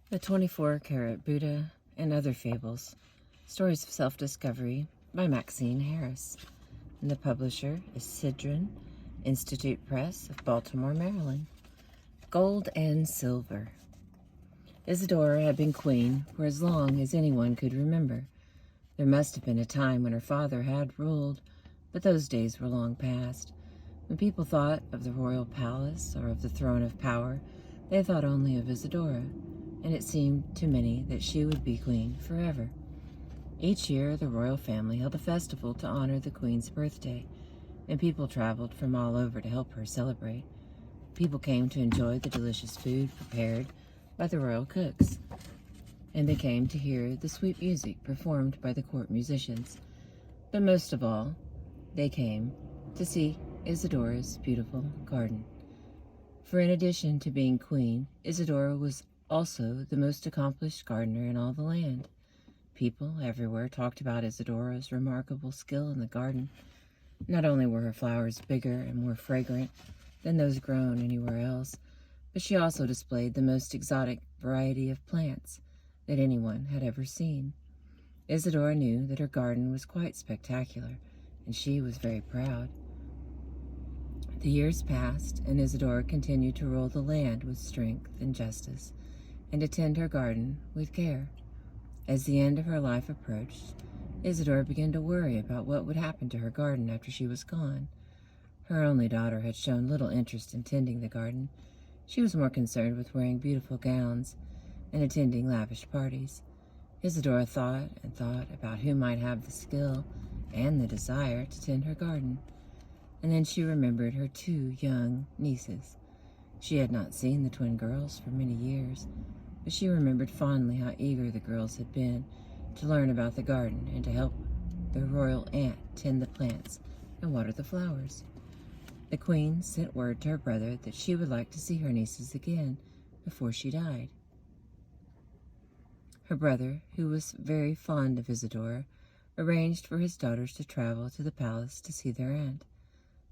The 24-Carat Buddha and Other Fables, Stories of Self-Discovery by Maxine Harris. And the publisher is Sidran Institute Press of Baltimore, Maryland. Gold and Silver. Isadora had been queen for as long as anyone could remember. There must have been a time when her father had ruled, but those days were long past. When people thought of the royal palace or of the throne of power, they thought only of Isadora, and it seemed to many that she would be queen forever. Each year, the royal family held a festival to honor the queen's birthday, and people traveled from all over to help her celebrate. People came to enjoy the delicious food prepared by the royal cooks, and they came to hear the sweet music performed by the court musicians. But most of all, they came to see Isadora's beautiful garden. For in addition to being queen, Isadora was also the most accomplished gardener in all the land. People everywhere talked about Isadora's remarkable skill in the garden. Not only were her flowers bigger and more fragrant than those grown anywhere else, but she also displayed the most exotic variety of plants that anyone had ever seen. Isadora knew that her garden was quite spectacular, and she was very proud. The years passed, and Isadora continued to rule the land with strength and justice, and to tend her garden with care. As the end of her life approached, Isadora began to worry about what would happen to her garden after she was gone. Her only daughter had shown little interest in tending the garden. She was more concerned with wearing beautiful gowns and attending lavish parties. Isadora thought and thought about who might have the skill and the desire to tend her garden. And then she remembered her two young nieces. She had not seen the twin girls for many years, but she remembered fondly how eager the girls had been to learn about the garden and to help their royal aunt tend the plants and water the flowers. The queen sent word to her brother that she would like to see her nieces again before she died. Her brother, who was very fond of Isadora, arranged for his daughters to travel to the palace to see their aunt.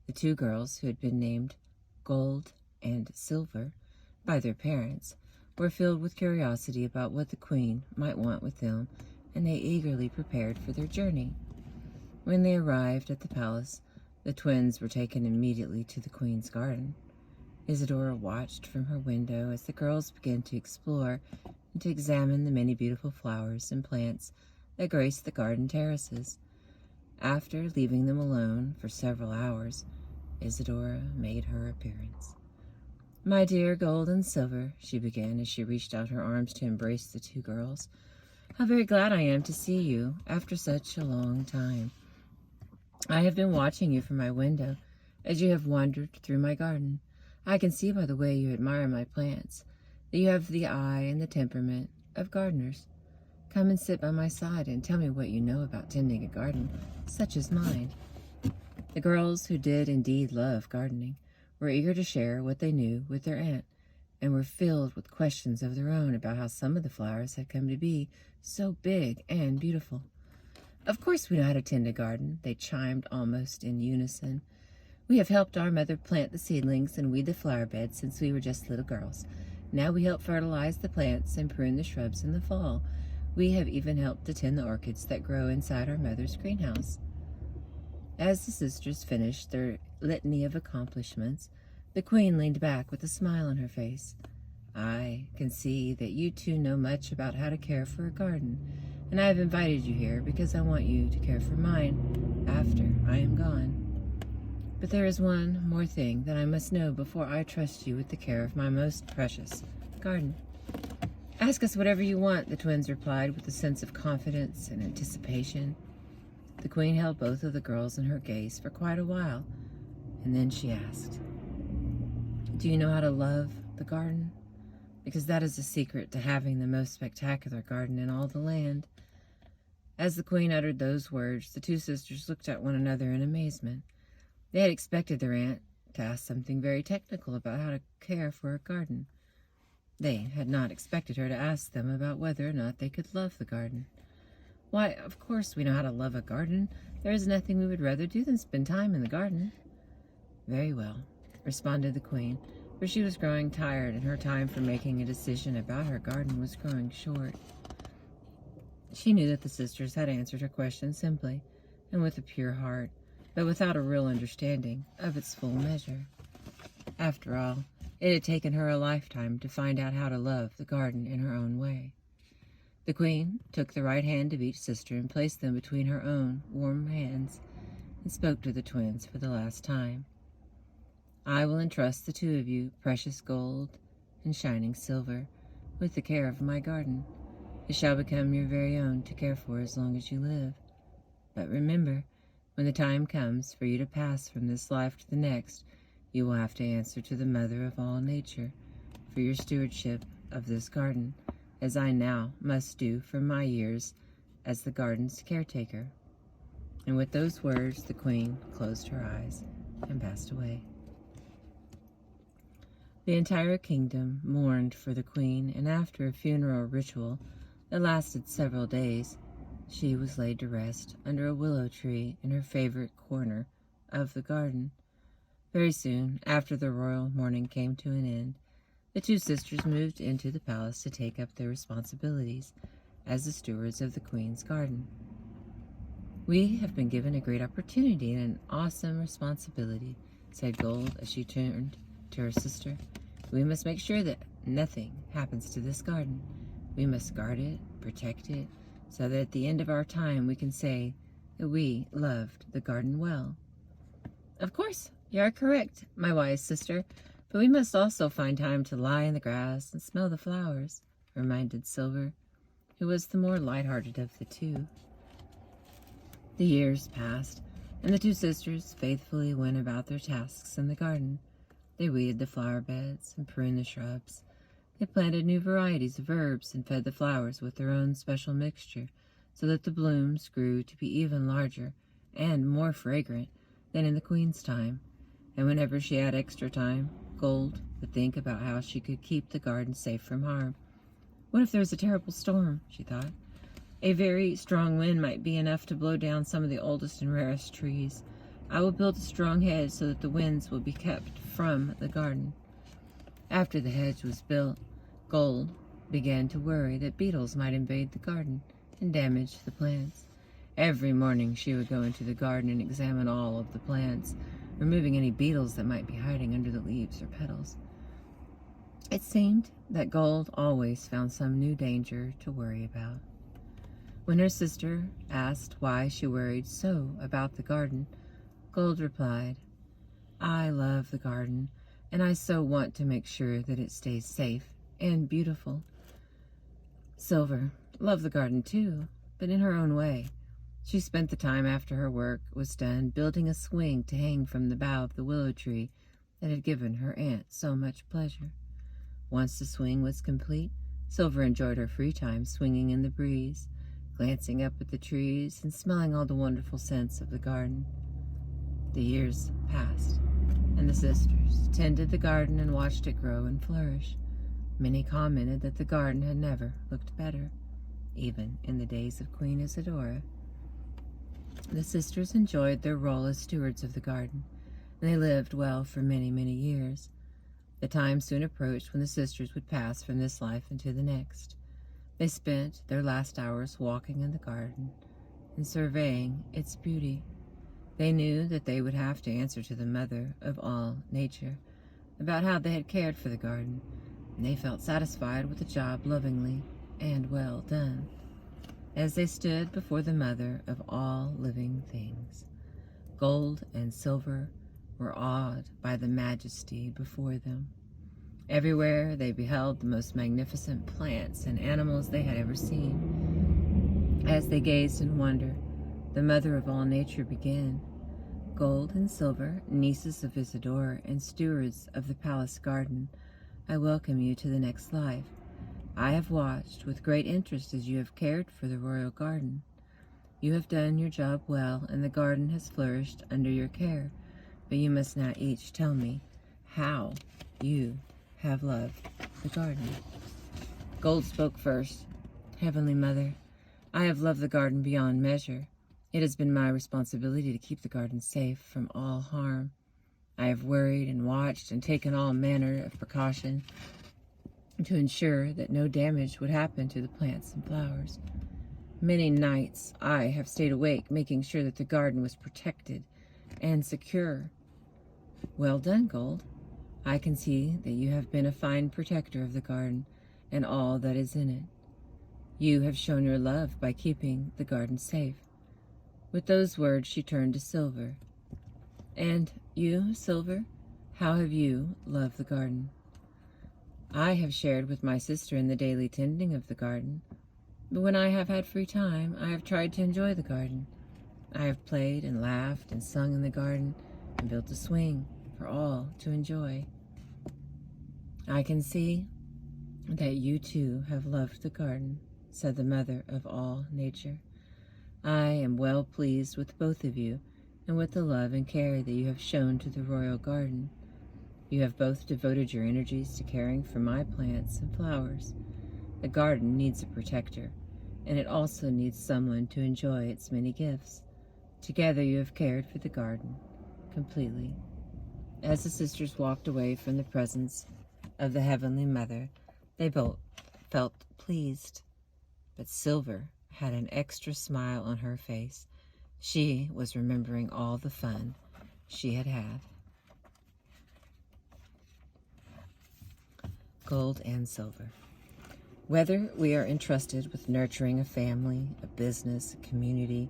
The two girls, who had been named Gold and Silver by their parents, were filled with curiosity about what the queen might want with them, and they eagerly prepared for their journey. When they arrived at the palace, the twins were taken immediately to the queen's garden. Isadora watched from her window as the girls began to explore and to examine the many beautiful flowers and plants that graced the garden terraces. After leaving them alone for several hours, Isadora made her appearance. "My dear Gold and Silver," she began as she reached out her arms to embrace the two girls, "how very glad I am to see you after such a long time. I have been watching you from my window as you have wandered through my garden. I can see by the way you admire my plants that you have the eye and the temperament of gardeners. Come and sit by my side and tell me what you know about tending a garden such as mine." The girls, who did indeed love gardening, were eager to share what they knew with their aunt, and were filled with questions of their own about how some of the flowers had come to be so big and beautiful. "Of course we know how to tend a garden," they chimed almost in unison. "We have helped our mother plant the seedlings and weed the flower beds since we were just little girls. Now we help fertilize the plants and prune the shrubs in the fall. We have even helped to tend the orchids that grow inside our mother's greenhouse." As the sisters finished their litany of accomplishments, the queen leaned back with a smile on her face. "I can see that you two know much about how to care for a garden, and I have invited you here because I want you to care for mine after I am gone. But there is one more thing that I must know before I trust you with the care of my most precious garden." "Ask us whatever you want," the twins replied with a sense of confidence and anticipation. The queen held both of the girls in her gaze for quite a while, and then she asked, "Do you know how to love the garden? Because that is the secret to having the most spectacular garden in all the land." As the queen uttered those words, the two sisters looked at one another in amazement. They had expected their aunt to ask something very technical about how to care for a garden. They had not expected her to ask them about whether or not they could love the garden. "Why, of course we know how to love a garden. There is nothing we would rather do than spend time in the garden." "Very well," responded the queen, for she was growing tired and her time for making a decision about her garden was growing short. She knew that the sisters had answered her question simply and with a pure heart, but without a real understanding of its full measure. After all, it had taken her a lifetime to find out how to love the garden in her own way. The queen took the right hand of each sister and placed them between her own warm hands and spoke to the twins for the last time. I will entrust the two of you, precious gold and shining silver, with the care of my garden. It shall become your very own to care for as long as you live. But remember, when the time comes for you to pass from this life to the next, you will have to answer to the Mother of all nature for your stewardship of this garden, as I now must do for my years as the garden's caretaker." And with those words, the queen closed her eyes and passed away. The entire kingdom mourned for the queen, and after a funeral ritual that lasted several days, she was laid to rest under a willow tree in her favorite corner of the garden. Very soon after the royal mourning came to an end, the two sisters moved into the palace to take up their responsibilities as the stewards of the queen's garden. "We have been given a great opportunity and an awesome responsibility," said Gold as she turned to her sister. "We must make sure that nothing happens to this garden. We must guard it, protect it, so that at the end of our time we can say that we loved the garden well." "Of course, you are correct, my wise sister, but we must also find time to lie in the grass and smell the flowers," reminded Silver, who was the more light-hearted of the two. The years passed, and the two sisters faithfully went about their tasks in the garden. They weeded the flower beds and pruned the shrubs. They planted new varieties of herbs and fed the flowers with their own special mixture, so that the blooms grew to be even larger and more fragrant than in the queen's time. And whenever she had extra time, Gold would think about how she could keep the garden safe from harm. "What if there was a terrible storm?" she thought. "A very strong wind might be enough to blow down some of the oldest and rarest trees. I will build a strong hedge so that the winds will be kept from the garden." After the hedge was built, Gold began to worry that beetles might invade the garden and damage the plants. Every morning she would go into the garden and examine all of the plants, removing any beetles that might be hiding under the leaves or petals. It seemed that Gold always found some new danger to worry about. When her sister asked why she worried so about the garden, Gold replied, "I love the garden, and I so want to make sure that it stays safe and beautiful." Silver loved the garden too, but in her own way. She spent the time after her work was done building a swing to hang from the bough of the willow tree that had given her aunt so much pleasure. Once the swing was complete, Silver enjoyed her free time swinging in the breeze, glancing up at the trees and smelling all the wonderful scents of the garden. The years passed, and the sisters tended the garden and watched it grow and flourish. Many commented that the garden had never looked better, even in the days of Queen Isidora. The sisters enjoyed their role as stewards of the garden, and they lived well for many, many years. The time soon approached when the sisters would pass from this life into the next. They spent their last hours walking in the garden and surveying its beauty. They knew that they would have to answer to the Mother of all nature about how they had cared for the garden, and they felt satisfied with the job lovingly and well done. As they stood before the Mother of all living things, Gold and Silver were awed by the majesty before them. Everywhere they beheld the most magnificent plants and animals they had ever seen. As they gazed in wonder, the Mother of all nature began. "Gold and Silver, nieces of Isidore and stewards of the palace garden, I welcome you to the next life. I have watched with great interest as you have cared for the royal garden. You have done your job well, and the garden has flourished under your care, but you must now each tell me how you have loved the garden." Gold spoke first. "Heavenly Mother, I have loved the garden beyond measure. It has been my responsibility to keep the garden safe from all harm. I have worried and watched and taken all manner of precaution to ensure that no damage would happen to the plants and flowers. Many nights I have stayed awake, making sure that the garden was protected and secure. Well done, Gold. I can see that you have been a fine protector of the garden and all that is in it. You have shown your love by keeping the garden safe. With those words, she turned to Silver. And you, Silver, how have you loved the garden? I have shared with my sister in the daily tending of the garden, but when I have had free time, I have tried to enjoy the garden. I have played and laughed and sung in the garden and built a swing for all to enjoy. I can see that you too have loved the garden, said the mother of all nature. I am well pleased with both of you and with the love and care that you have shown to the royal garden. You have both devoted your energies to caring for my plants and flowers. The garden needs a protector, and it also needs someone to enjoy its many gifts. Together you have cared for the garden completely. As the sisters walked away from the presence of the Heavenly Mother, they both felt pleased. But Silver had an extra smile on her face. She was remembering all the fun she had had. Gold and Silver. Whether we are entrusted with nurturing a family, a business, a community,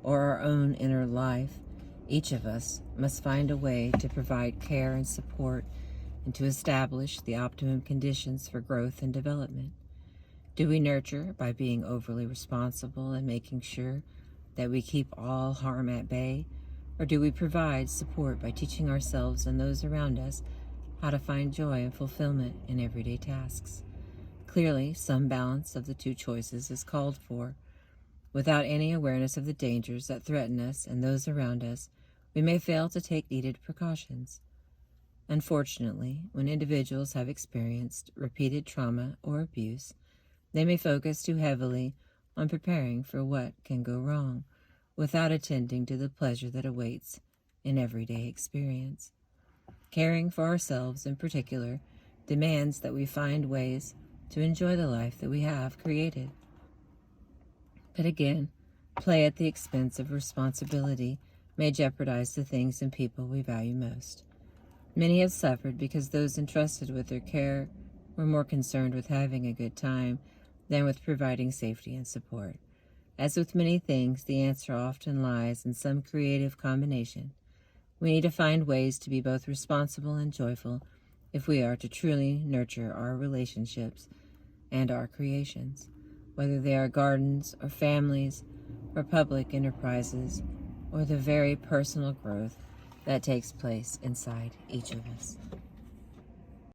or our own inner life, each of us must find a way to provide care and support and to establish the optimum conditions for growth and development. Do we nurture by being overly responsible and making sure that we keep all harm at bay, or do we provide support by teaching ourselves and those around us how to find joy and fulfillment in everyday tasks? Clearly, some balance of the two choices is called for. Without any awareness of the dangers that threaten us and those around us, we may fail to take needed precautions. Unfortunately, when individuals have experienced repeated trauma or abuse, they may focus too heavily on preparing for what can go wrong, without attending to the pleasure that awaits in everyday experience. Caring for ourselves in particular demands that we find ways to enjoy the life that we have created. But again, play at the expense of responsibility may jeopardize the things and people we value most. Many have suffered because those entrusted with their care were more concerned with having a good time than with providing safety and support. As with many things, the answer often lies in some creative combination. We need to find ways to be both responsible and joyful if we are to truly nurture our relationships and our creations, whether they are gardens or families or public enterprises or the very personal growth that takes place inside each of us.